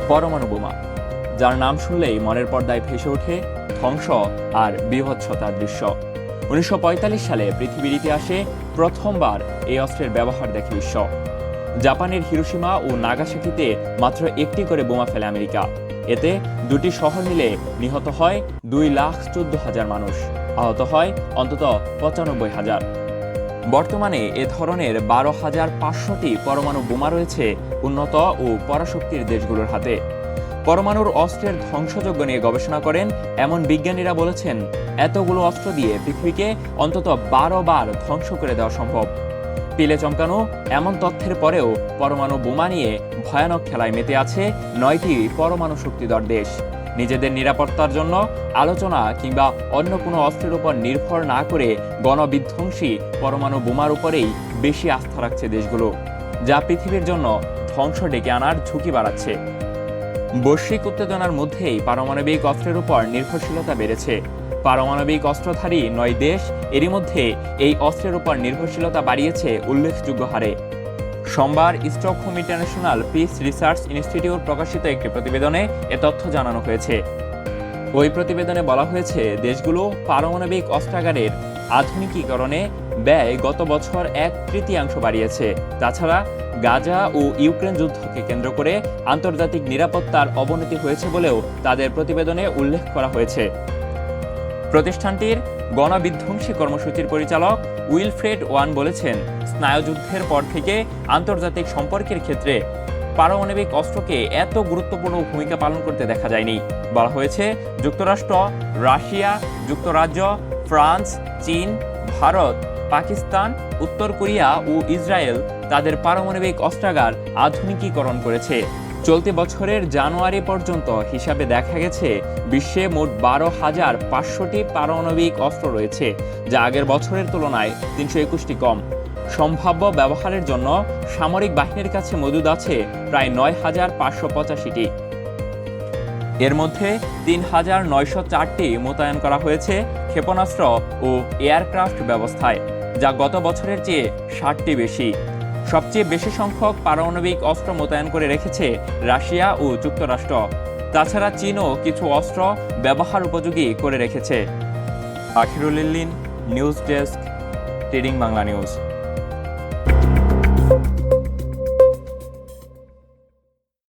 পরমাণু বোমা, যার নাম শুনলেই মনের পর্দায় ভেসে ওঠে ধ্বংস আর বীভৎসতার দৃশ্য। 1945 সালে পৃথিবীর ইতিহাসে প্রথমবার এই অস্ত্রের ব্যবহার দেখে বিশ্ব। জাপানের হিরোশিমা ও নাগাসাকিতে মাত্র একটি করে বোমা ফেলে আমেরিকা। এতে দুটি শহর মিলে নিহত হয় 2,14,000 মানুষ, আহত হয় অন্তত 95,000। বর্তমানে এ ধরনের 12,500টি পরমাণু বোমা রয়েছে উন্নত ও পরাশক্তির দেশগুলোর হাতে। পরমাণুর অস্ত্রের ধ্বংসযজ্ঞ নিয়ে গবেষণা করেন এমন বিজ্ঞানীরা বলেছেন, এতগুলো অস্ত্র দিয়ে পৃথিবীকে অন্তত 12 বার ধ্বংস করে দেওয়া সম্ভব। পিলে চমকানো এমন তথ্যের পরেও পরমাণু বোমা নিয়ে ভয়ানক খেলায় মেতে আছে 9টি পরমাণু শক্তিধর দেশ। নিজেদের নিরাপত্তার জন্য আলোচনা কিংবা অন্য কোনো অস্ত্রের উপর নির্ভর না করে গণবিধ্বংসী পরমাণু বোমার উপরেই বেশি আস্থা রাখছে দেশগুলো, যা পৃথিবীর জন্য ধ্বংস ডেকে আনার ঝুঁকি বাড়াচ্ছে। বৈশ্বিক উত্তেজনার মধ্যেই পারমাণবিক অস্ত্রের উপর নির্ভরশীলতা বেড়েছে। পারমাণবিক অস্ত্রধারী 9 দেশ এরই মধ্যে এই অস্ত্রের উপর নির্ভরশীলতা বাড়িয়েছে উল্লেখযোগ্য হারে। সোমবার Stockholm international piece research institute প্রকাশিত একটি প্রতিবেদনে এ তথ্য জানানো হয়েছে। ওই প্রতিবেদনে বলা হয়েছে, দেশগুলো পারমাণবিক অস্ত্রাগারের আধুনিকীকরণে ব্যয় গত বছর 1/3 বাড়িয়েছে। তাছাড়া গাজা ও ইউক্রেন যুদ্ধকে কেন্দ্র করে আন্তর্জাতিক নিরাপত্তার অবনতি হয়েছে বলেও তাদের প্রতিবেদনে উল্লেখ করা হয়েছে। প্রতিষ্ঠানটির গণবিধ্বংসী কর্মসূচির পরিচালক উইলফ্রেড ওয়ান বলেছেন, স্নায়ুযুদ্ধের পর থেকে আন্তর্জাতিক সম্পর্কের ক্ষেত্রে পারমাণবিক অস্ত্রকে এত গুরুত্বপূর্ণ ভূমিকা পালন করতে দেখা যায়নি। বলা হয়েছে, যুক্তরাষ্ট্র, রাশিয়া, যুক্তরাজ্য, ফ্রান্স, চীন, ভারত, পাকিস্তান, উত্তর কোরিয়া ও ইসরায়েল তাদের পারমাণবিক অস্ত্রাগার আধুনিকীকরণ করেছে। চলতি বছরের জানুয়ারি পর্যন্ত হিসাবে দেখা গেছে বিশ্বে মোট 12,500টি পারমাণবিক অস্ত্র রয়েছে, যা আগের বছরের তুলনায় 321টি কম। সম্ভাব্য ব্যবহারের জন্য সামরিক বাহিনীর কাছে মজুদ আছে প্রায় 9,585টি। এর মধ্যে 3,904টি মোতায়েন করা হয়েছে ক্ষেপণাস্ত্র ও এয়ারক্রাফট ব্যবস্থায়, যা গত বছরের চেয়ে 60টি বেশি। সবচেয়ে বেশি সংখ্যক পারমাণবিক অস্ত্র মোতায়েন করে রেখেছে রাশিয়া ও যুক্তরাষ্ট্র। তাছাড়া চীনও কিছু অস্ত্র ব্যবহার উপযোগী করে রেখেছে। Akhirul Illin, news desk, trading Bangla news.